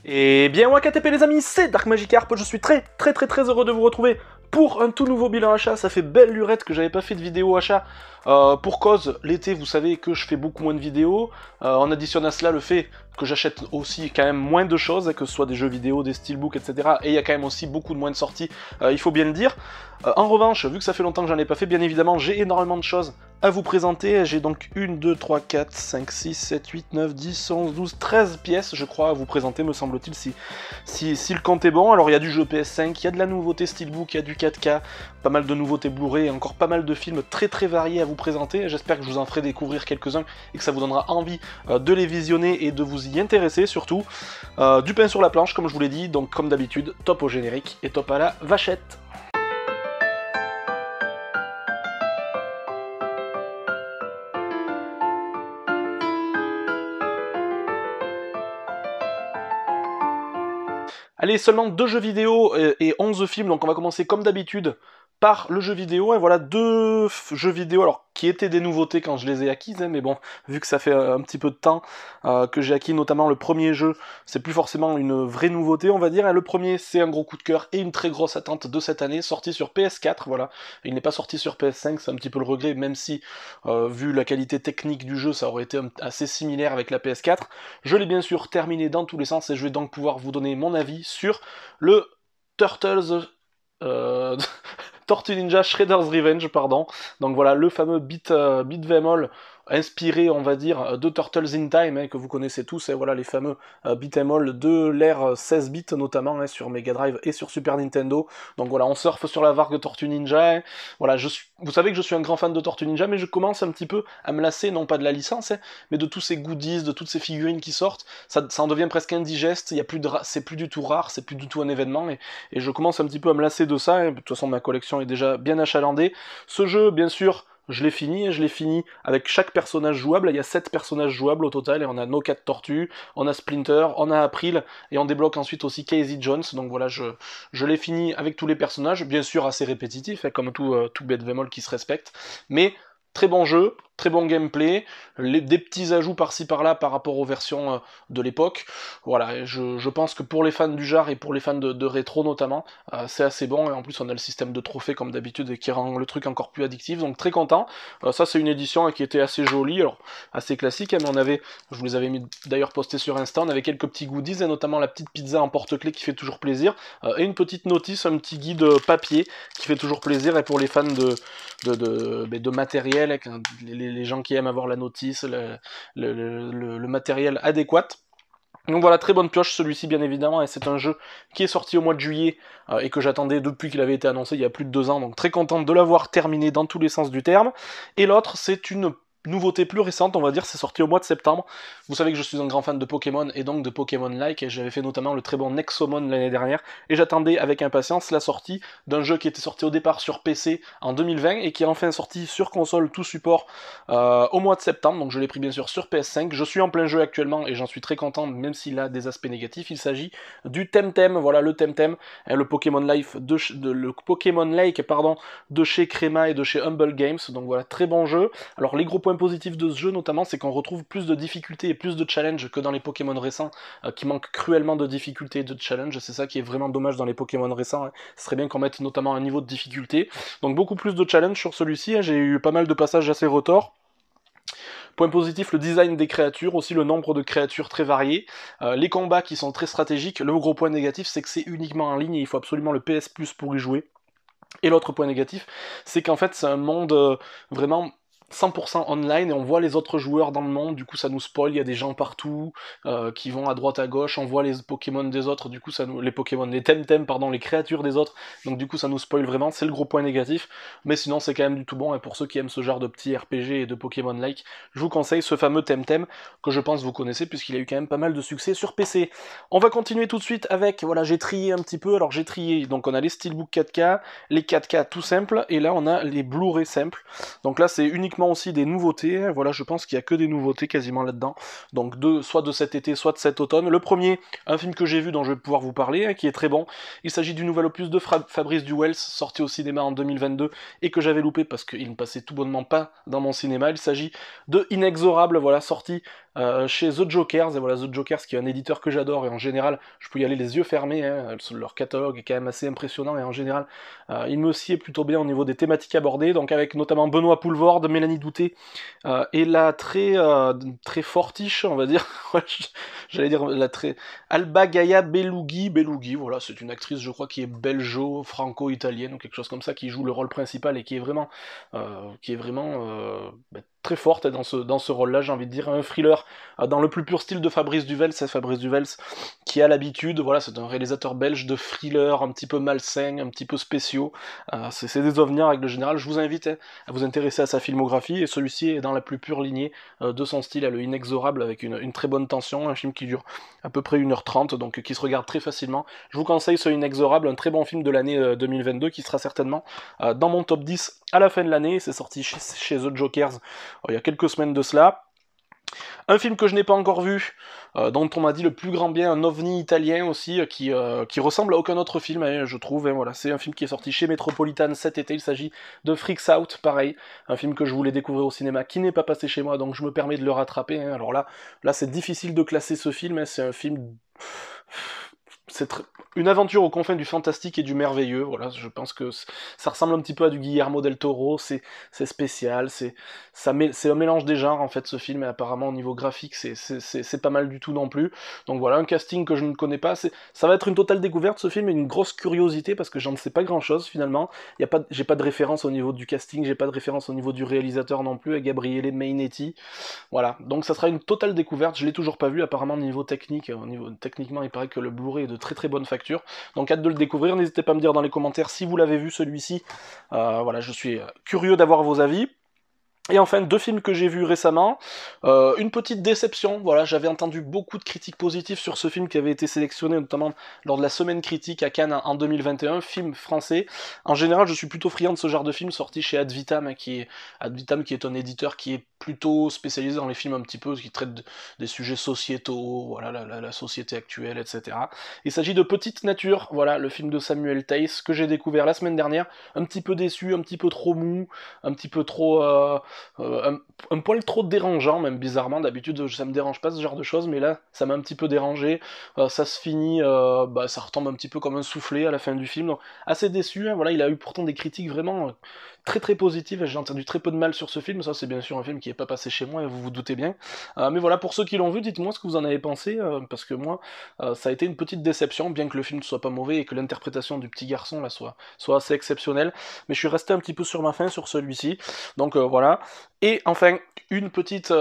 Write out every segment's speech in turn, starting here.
Et bien WakaTP les amis, c'est Dark Magikarp, je suis très heureux de vous retrouver pour un tout nouveau bilan achat. Ça fait belle lurette que j'avais pas fait de vidéo achat, pour cause, l'été vous savez que je fais beaucoup moins de vidéos, on additionne à cela le fait que j'achète aussi quand même moins de choses, que ce soit des jeux vidéo, des steelbooks, etc. Et il y a quand même aussi beaucoup de moins de sorties, il faut bien le dire. En revanche, vu que ça fait longtemps que j'en ai pas fait, bien évidemment, j'ai énormément de choses à vous présenter. J'ai donc 1, 2, 3, 4, 5, 6, 7, 8, 9, 10, 11, 12, 13 pièces, je crois, à vous présenter, me semble-t-il, si le compte est bon. Alors, il y a du jeu PS5, il y a de la nouveauté Steelbook, il y a du 4K, pas mal de nouveautés Blu-ray, et encore pas mal de films très variés à vous présenter. J'espère que je vous en ferai découvrir quelques-uns et que ça vous donnera envie de les visionner et de vous y intéresser, surtout. Du pain sur la planche, comme je vous l'ai dit, donc comme d'habitude, top au générique et top à la vachette. Allez, seulement 2 jeux vidéo et 11 films, donc on va commencer comme d'habitude par le jeu vidéo, et voilà 2 jeux vidéo, alors qui étaient des nouveautés quand je les ai acquises, hein, mais bon, vu que ça fait un petit peu de temps que j'ai acquis notamment le premier jeu, c'est plus forcément une vraie nouveauté, on va dire. Le premier, c'est un gros coup de cœur et une très grosse attente de cette année, sorti sur PS4, voilà. Il n'est pas sorti sur PS5, c'est un petit peu le regret, même si, vu la qualité technique du jeu, ça aurait été assez similaire avec la PS4. Je l'ai bien sûr terminé dans tous les sens, et je vais donc pouvoir vous donner mon avis sur le Turtles... Tortue Ninja Shredder's Revenge, pardon. Donc voilà, le fameux beat'em all inspiré, on va dire, de Turtles in Time, hein, que vous connaissez tous, et voilà les fameux beat'em all de l'ère 16 bits notamment, hein, sur Mega Drive et sur Super Nintendo. Donc voilà, on surfe sur la vague de Tortue Ninja. Hein. Voilà, vous savez que je suis un grand fan de Tortue Ninja, mais je commence un petit peu à me lasser, non pas de la licence, hein, mais de tous ces goodies, de toutes ces figurines qui sortent. Ça en devient presque indigeste, c'est plus du tout rare, c'est plus du tout un événement, et je commence un petit peu à me lasser de ça. Et de toute façon, ma collection est déjà bien achalandée. Ce jeu, bien sûr, je l'ai fini avec chaque personnage jouable. Il y a 7 personnages jouables au total, et on a nos 4 tortues, on a Splinter, on a April, et on débloque ensuite aussi Casey Jones. Donc voilà, je l'ai fini avec tous les personnages, bien sûr assez répétitif, hein, comme tout beat'em all qui se respecte, mais très bon jeu, très bon gameplay, des petits ajouts par-ci par-là par rapport aux versions de l'époque. Voilà, je pense que pour les fans du genre et pour les fans de rétro notamment, c'est assez bon, et en plus on a le système de trophées comme d'habitude qui rend le truc encore plus addictif, donc très content. Ça c'est une édition qui était assez jolie, alors assez classique, hein, mais je vous les avais mis d'ailleurs postés sur Insta, on avait quelques petits goodies, et notamment la petite pizza en porte-clés qui fait toujours plaisir, et une petite notice, un petit guide papier qui fait toujours plaisir, et pour les fans de matériel, les gens qui aiment avoir la notice, le matériel adéquat. Donc voilà, très bonne pioche celui-ci bien évidemment, et c'est un jeu qui est sorti au mois de juillet, et que j'attendais depuis qu'il avait été annoncé il y a plus de 2 ans, donc très content de l'avoir terminé dans tous les sens du terme. Et l'autre, c'est une nouveauté plus récente, on va dire, c'est sorti au mois de septembre. Vous savez que je suis un grand fan de Pokémon, et donc de Pokémon-like, et j'avais fait notamment le très bon Nexomon l'année dernière, et j'attendais avec impatience la sortie d'un jeu qui était sorti au départ sur PC en 2020, et qui est enfin sorti sur console tout support au mois de septembre, donc je l'ai pris bien sûr sur PS5. Je suis en plein jeu actuellement, et j'en suis très content, même s'il a des aspects négatifs. Il s'agit du Temtem, voilà le Temtem, le Pokémon Life le Pokémon Lake, pardon, de chez Crema et de chez Humble Games, donc voilà, très bon jeu. Alors les gros points positifs de ce jeu notamment, c'est qu'on retrouve plus de difficultés et plus de challenges que dans les Pokémon récents, qui manquent cruellement de difficultés et de challenge. C'est ça qui est vraiment dommage dans les Pokémon récents, hein. Ce serait bien qu'on mette notamment un niveau de difficulté, donc beaucoup plus de challenge sur celui-ci, hein. J'ai eu pas mal de passages assez retors. Point positif, le design des créatures, aussi le nombre de créatures très variées, les combats qui sont très stratégiques. Le gros point négatif, c'est que c'est uniquement en ligne, et il faut absolument le PS Plus pour y jouer. Et l'autre point négatif, c'est qu'en fait c'est un monde vraiment 100% online, et on voit les autres joueurs dans le monde, du coup ça nous spoil, il y a des gens partout qui vont à droite à gauche, on voit les Pokémon des autres, du coup les Temtem, pardon, les créatures des autres, donc du coup ça nous spoil vraiment, c'est le gros point négatif, mais sinon c'est quand même du tout bon, et pour ceux qui aiment ce genre de petits RPG et de Pokémon-like, je vous conseille ce fameux Temtem, que je pense vous connaissez, puisqu'il a eu quand même pas mal de succès sur PC. On va continuer tout de suite avec, voilà, j'ai trié un petit peu, alors j'ai trié, donc on a les Steelbook 4K, les 4K tout simples, et là on a les Blu-ray simples, donc là c'est uniquement aussi des nouveautés, voilà, je pense qu'il y a que des nouveautés quasiment là-dedans, donc soit de cet été, soit de cet automne. Le premier, un film que j'ai vu dont je vais pouvoir vous parler, hein, qui est très bon, il s'agit du nouvel opus de Fabrice Duwels, sorti au cinéma en 2022, et que j'avais loupé parce qu'il ne passait tout bonnement pas dans mon cinéma. Il s'agit de Inexorable, voilà, sorti chez The Jokers, et voilà, The Jokers qui est un éditeur que j'adore, et en général, je peux y aller les yeux fermés, hein, leur catalogue est quand même assez impressionnant, et en général, il me sied plutôt bien au niveau des thématiques abordées, donc avec notamment Benoît Poulvord, Mélanie Douté, et la très fortiche, on va dire, ouais, j'allais dire la très... Alba Gaia Belougui, voilà, c'est une actrice, je crois, qui est belgeo-franco-italienne, ou quelque chose comme ça, qui joue le rôle principal, et qui est vraiment très forte dans ce rôle-là, j'ai envie de dire, un thriller dans le plus pur style de Fabrice Duvels, c'est Fabrice Duvels qui a l'habitude, voilà, c'est un réalisateur belge de thrillers un petit peu malsains, un petit peu spéciaux, c'est des ovnis en règle générale, je vous invite à vous intéresser à sa filmographie, et celui-ci est dans la plus pure lignée de son style, à le inexorable, avec une très bonne tension, un film qui dure à peu près 1h30, donc qui se regarde très facilement. Je vous conseille ce Inexorable, un très bon film de l'année 2022, qui sera certainement dans mon top 10 à la fin de l'année, c'est sorti chez The Jokers il y a quelques semaines de cela. Un film que je n'ai pas encore vu, dont on m'a dit le plus grand bien, un ovni italien aussi, qui ressemble à aucun autre film, hein, je trouve. Hein, voilà. C'est un film qui est sorti chez Metropolitan cet été, il s'agit de Freaks Out, pareil, un film que je voulais découvrir au cinéma, qui n'est pas passé chez moi, donc je me permets de le rattraper. Hein. Alors là c'est difficile de classer ce film, hein, c'est un film... C'est une aventure aux confins du fantastique et du merveilleux, voilà, je pense que ça ressemble un petit peu à du Guillermo del Toro, c'est spécial, c'est un mélange des genres en fait ce film, et apparemment au niveau graphique c'est pas mal du tout non plus, donc voilà, un casting que je ne connais pas, ça va être une totale découverte ce film, et une grosse curiosité parce que j'en sais pas grand chose finalement, j'ai pas de référence au niveau du casting, j'ai pas de référence au niveau du réalisateur non plus, à Gabriele Mainetti, voilà, donc ça sera une totale découverte, je l'ai toujours pas vu, apparemment au niveau technique, techniquement il paraît que le Blu-ray est de très très bonne facture, donc hâte de le découvrir, n'hésitez pas à me dire dans les commentaires si vous l'avez vu celui-ci, voilà, je suis curieux d'avoir vos avis. Et enfin, deux films que j'ai vus récemment, une petite déception, voilà, j'avais entendu beaucoup de critiques positives sur ce film qui avait été sélectionné notamment lors de la semaine critique à Cannes en 2021, film français. En général, je suis plutôt friand de ce genre de film sorti chez Advitam, qui est un éditeur qui est plutôt spécialisé dans les films un petit peu, qui traitent des sujets sociétaux, voilà, la société actuelle, etc. Il s'agit de Petite Nature, voilà, le film de Samuel Theiss, que j'ai découvert la semaine dernière, un petit peu déçu, un petit peu trop mou, un petit peu trop... un poil trop dérangeant, même bizarrement, d'habitude ça me dérange pas ce genre de choses, mais là ça m'a un petit peu dérangé, ça se finit, ça retombe un petit peu comme un soufflé à la fin du film, donc assez déçu, hein, voilà, il a eu pourtant des critiques vraiment très très positives, j'ai entendu très peu de mal sur ce film, ça c'est bien sûr un film qui est pas passé chez moi, et vous vous doutez bien, mais voilà, pour ceux qui l'ont vu, dites-moi ce que vous en avez pensé, parce que moi, ça a été une petite déception, bien que le film ne soit pas mauvais, et que l'interprétation du petit garçon là soit assez exceptionnelle, mais je suis resté un petit peu sur ma faim sur celui-ci, donc voilà. Et enfin, une petite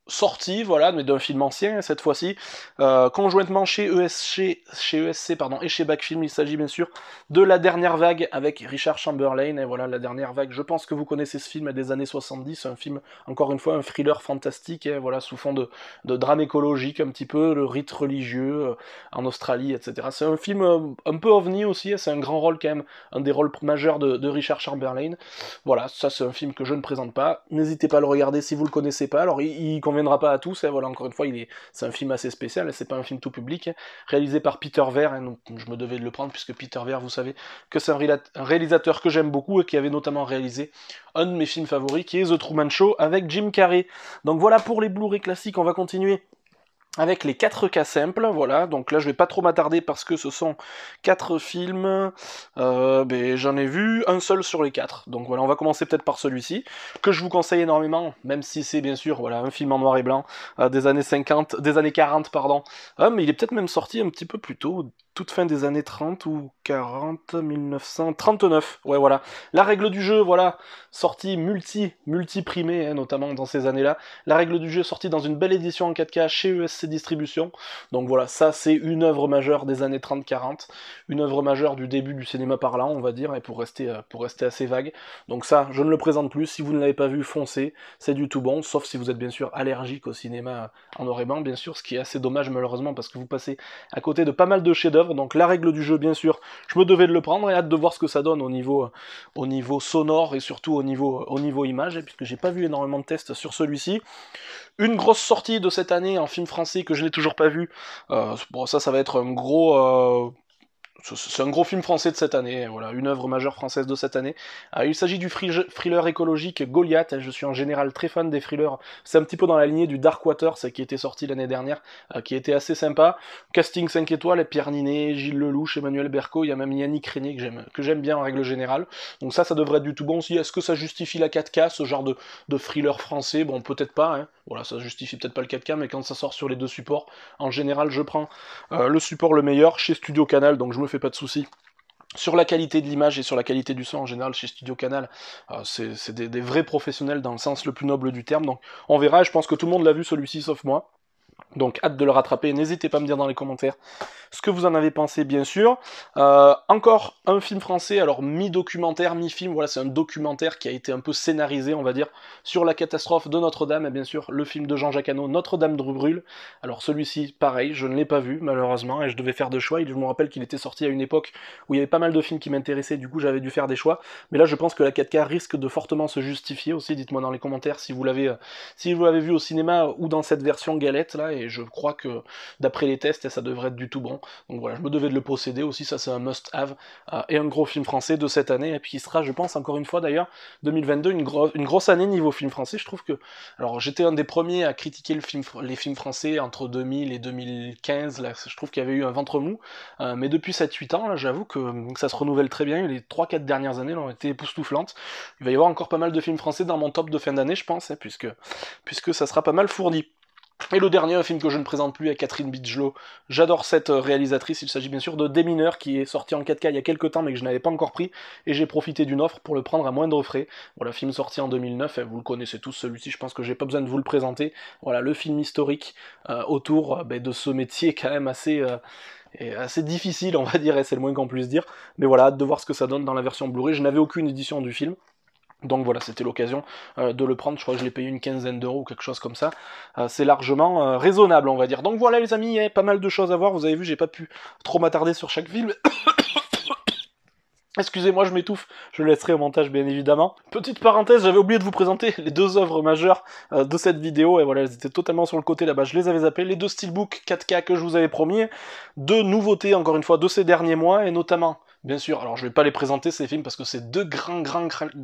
sortie, voilà, mais d'un film ancien cette fois-ci, conjointement chez ESC pardon, et chez Backfilm, il s'agit bien sûr de La Dernière Vague avec Richard Chamberlain, et voilà, La Dernière Vague, je pense que vous connaissez ce film des années 70, un film, encore une fois, un thriller fantastique, et voilà, sous fond de drame écologique, un petit peu, le rite religieux en Australie, etc. C'est un film un peu ovni aussi, c'est un grand rôle quand même, un des rôles majeurs de Richard Chamberlain, voilà, ça c'est un film que je ne présente pas, n'hésitez pas à le regarder si vous le connaissez pas, alors il conviendra pas à tous, hein, voilà, encore une fois, c'est un film assez spécial, c'est pas un film tout public, hein, réalisé par Peter Weir, hein, donc je me devais de le prendre, puisque Peter Weir, vous savez que c'est un réalisateur que j'aime beaucoup, et qui avait notamment réalisé un de mes films favoris, qui est The Truman Show, avec Jim Carrey. Donc voilà pour les Blu-ray classiques, on va continuer avec les 4 cas simples, voilà, donc là je vais pas trop m'attarder parce que ce sont 4 films, j'en ai vu un seul sur les 4, donc voilà, on va commencer peut-être par celui-ci, que je vous conseille énormément, même si c'est bien sûr, voilà, un film en noir et blanc, des années 40, pardon, mais il est peut-être même sorti un petit peu plus tôt, toute fin des années 30 ou 40, 1939, ouais voilà, La Règle du Jeu, voilà, sorti multi-primé, hein, notamment dans ces années-là, La Règle du Jeu sortie dans une belle édition en 4K chez ESC Distribution, donc voilà, ça c'est une œuvre majeure des années 30-40, une œuvre majeure du début du cinéma parlant, on va dire, et pour rester assez vague, donc ça, je ne le présente plus, si vous ne l'avez pas vu, foncez, c'est du tout bon, sauf si vous êtes bien sûr allergique au cinéma en noir et blanc, bien sûr, ce qui est assez dommage malheureusement, parce que vous passez à côté de pas mal de chefs-d'œuvre, donc La Règle du Jeu, bien sûr, je me devais de le prendre, et hâte de voir ce que ça donne au niveau sonore, et surtout au niveau image, puisque j'ai pas vu énormément de tests sur celui-ci. Une grosse sortie de cette année en film français que je n'ai toujours pas vu, bon ça va être un gros C'est un gros film français de cette année, voilà, une œuvre majeure française de cette année. Il s'agit du thriller écologique Goliath. Je suis en général très fan des thrillers. C'est un petit peu dans la lignée du Dark Waters qui était sorti l'année dernière, qui était assez sympa. Casting 5 étoiles, Pierre Ninet, Gilles Lelouch, Emmanuel Berco, il y a même Yannick Régnier que j'aime bien en règle générale. Donc ça devrait être du tout bon aussi. Est-ce que ça justifie la 4K, ce genre de thriller français? Bon, peut-être pas, hein. Voilà, ça justifie peut-être pas le 4K, mais quand ça sort sur les deux supports, en général, je prends le support le meilleur chez Studio Canal, donc je me fais pas de soucis. Sur la qualité de l'image et sur la qualité du son en général chez Studio Canal, c'est des vrais professionnels dans le sens le plus noble du terme, donc on verra, je pense que tout le monde l'a vu celui-ci sauf moi. Donc hâte de le rattraper, n'hésitez pas à me dire dans les commentaires ce que vous en avez pensé bien sûr. Encore un film français, alors mi-documentaire, mi-film, voilà c'est un documentaire qui a été un peu scénarisé on va dire, sur la catastrophe de Notre-Dame, et bien sûr le film de Jean-Jacques Hano, Notre-Dame brûle. Alors celui-ci pareil, je ne l'ai pas vu malheureusement, et je devais faire de choix, je me rappelle qu'il était sorti à une époque où il y avait pas mal de films qui m'intéressaient, du coup j'avais dû faire des choix, mais là je pense que la 4K risque de fortement se justifier aussi, dites-moi dans les commentaires si vous l'avez vu au cinéma ou dans cette version galette là, et je crois que d'après les tests ça devrait être du tout bon. Donc voilà, je me devais de le posséder aussi, ça c'est un must-have, et un gros film français de cette année, et puis il sera, je pense, encore une fois d'ailleurs, 2022, une grosse année niveau film français, je trouve que... Alors j'étais un des premiers à critiquer les films français entre 2000 et 2015, là, je trouve qu'il y avait eu un ventre mou, mais depuis 7-8 ans, là, j'avoue que ça se renouvelle très bien, les 3-4 dernières années ont été époustouflantes, il va y avoir encore pas mal de films français dans mon top de fin d'année, je pense, hein, puisque ça sera pas mal fourni. Et le dernier, un film que je ne présente plus, est Catherine Bigelow. J'adore cette réalisatrice, il s'agit bien sûr de Des Mineurs, qui est sorti en 4K il y a quelques temps, mais que je n'avais pas encore pris, et j'ai profité d'une offre pour le prendre à moindre frais. Voilà, film sorti en 2009, et vous le connaissez tous, celui-ci, je pense que j'ai pas besoin de vous le présenter. Voilà, le film historique autour de ce métier quand même assez difficile, on va dire, et c'est le moins qu'on puisse dire. Mais voilà, hâte de voir ce que ça donne dans la version Blu-ray. Je n'avais aucune édition du film. Donc voilà, c'était l'occasion de le prendre, je crois que je l'ai payé une quinzaine d'euros ou quelque chose comme ça. C'est largement raisonnable, on va dire. Donc voilà les amis, il y a pas mal de choses à voir, vous avez vu, j'ai pas pu trop m'attarder sur chaque film. Excusez-moi, je m'étouffe, je le laisserai au montage bien évidemment. Petite parenthèse, j'avais oublié de vous présenter les deux œuvres majeures de cette vidéo, et voilà, elles étaient totalement sur le côté là-bas, je les avais zappées, les deux steelbooks 4K que je vous avais promis, deux nouveautés encore une fois de ces derniers mois, et notamment... Bien sûr, alors je vais pas les présenter ces films parce que c'est deux grands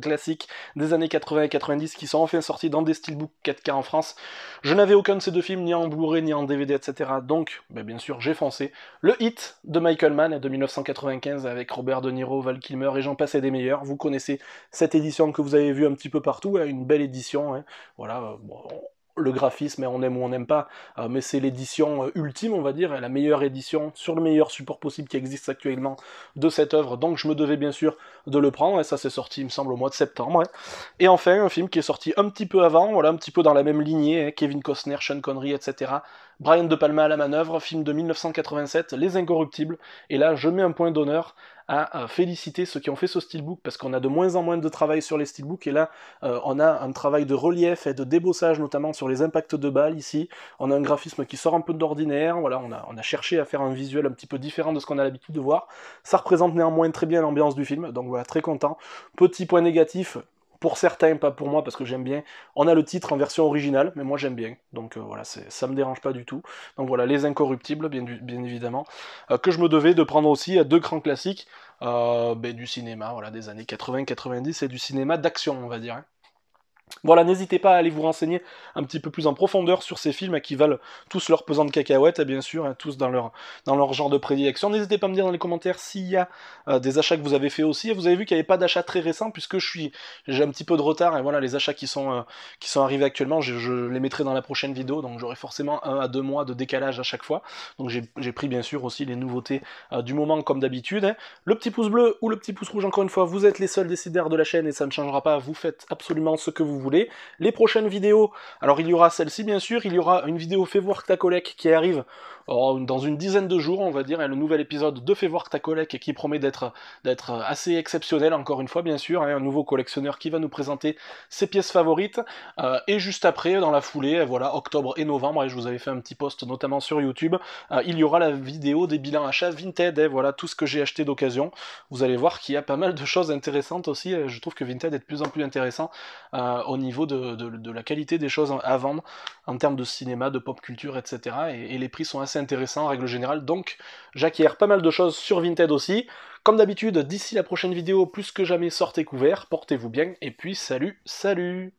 classiques des années 80 et 90 qui sont enfin sortis dans des steelbooks 4K en France. Je n'avais aucun de ces deux films, ni en Blu-ray, ni en DVD, etc. Donc, bien sûr, j'ai foncé. Le Hit de Michael Mann de 1995 avec Robert De Niro, Val Kilmer et j'en passe et des meilleurs. Vous connaissez cette édition que vous avez vue un petit peu partout, hein, une belle édition. Hein. Voilà, bon, le graphisme, on aime ou on n'aime pas, mais c'est l'édition ultime, on va dire, la meilleure édition sur le meilleur support possible qui existe actuellement de cette œuvre, donc je me devais bien sûr de le prendre, et ça c'est sorti, il me semble, au mois de septembre. Hein. Et enfin, un film qui est sorti un petit peu avant, voilà, un petit peu dans la même lignée, hein, Kevin Costner, Sean Connery, etc. Brian De Palma à la manœuvre, film de 1987, Les Incorruptibles, et là je mets un point d'honneur à féliciter ceux qui ont fait ce steelbook, parce qu'on a de moins en moins de travail sur les steelbooks, et là on a un travail de relief et de débossage, notamment sur les impacts de balles ici, on a un graphisme qui sort un peu d'ordinaire, voilà, on a cherché à faire un visuel un petit peu différent de ce qu'on a l'habitude de voir, ça représente néanmoins très bien l'ambiance du film, donc voilà, très content. Petit point négatif, pour certains, pas pour moi, parce que j'aime bien. On a le titre en version originale, mais moi j'aime bien. Donc voilà, ça me dérange pas du tout. Donc voilà, Les Incorruptibles, bien évidemment, que je me devais de prendre aussi à deux grands classiques du cinéma, voilà, des années 80-90 et du cinéma d'action, on va dire. Hein. Voilà, n'hésitez pas à aller vous renseigner un petit peu plus en profondeur sur ces films qui valent tous leur pesant de cacahuètes, et bien sûr, hein, tous dans leur genre de prédilection. N'hésitez pas à me dire dans les commentaires s'il y a des achats que vous avez fait aussi. Et vous avez vu qu'il n'y avait pas d'achat très récent, puisque j'ai un petit peu de retard, et voilà, les achats qui sont arrivés actuellement, je les mettrai dans la prochaine vidéo, donc j'aurai forcément 1 à 2 mois de décalage à chaque fois. Donc j'ai pris bien sûr aussi les nouveautés du moment comme d'habitude. Hein. Le petit pouce bleu ou le petit pouce rouge, encore une fois, vous êtes les seuls décideurs de la chaîne et ça ne changera pas, vous faites absolument ce que vous voulez. Les prochaines vidéos, alors il y aura celle-ci bien sûr, il y aura une vidéo Fais voir que ta collègue qui arrive dans une dizaine de jours, on va dire, et le nouvel épisode de Fais voir que ta collègue qui promet d'être assez exceptionnel, encore une fois bien sûr, hein, un nouveau collectionneur qui va nous présenter ses pièces favorites, et juste après, dans la foulée, voilà, octobre et novembre, et je vous avais fait un petit post notamment sur YouTube, il y aura la vidéo des bilans achats Vinted, et voilà tout ce que j'ai acheté d'occasion. Vous allez voir qu'il y a pas mal de choses intéressantes aussi, je trouve que Vinted est de plus en plus intéressant au niveau de la qualité des choses à vendre, en termes de cinéma, de pop culture, etc. Et les prix sont assez assez intéressant en règle générale, donc j'acquiers pas mal de choses sur Vinted aussi. Comme d'habitude, d'ici la prochaine vidéo, plus que jamais sortez couverts, portez-vous bien, et puis salut, salut!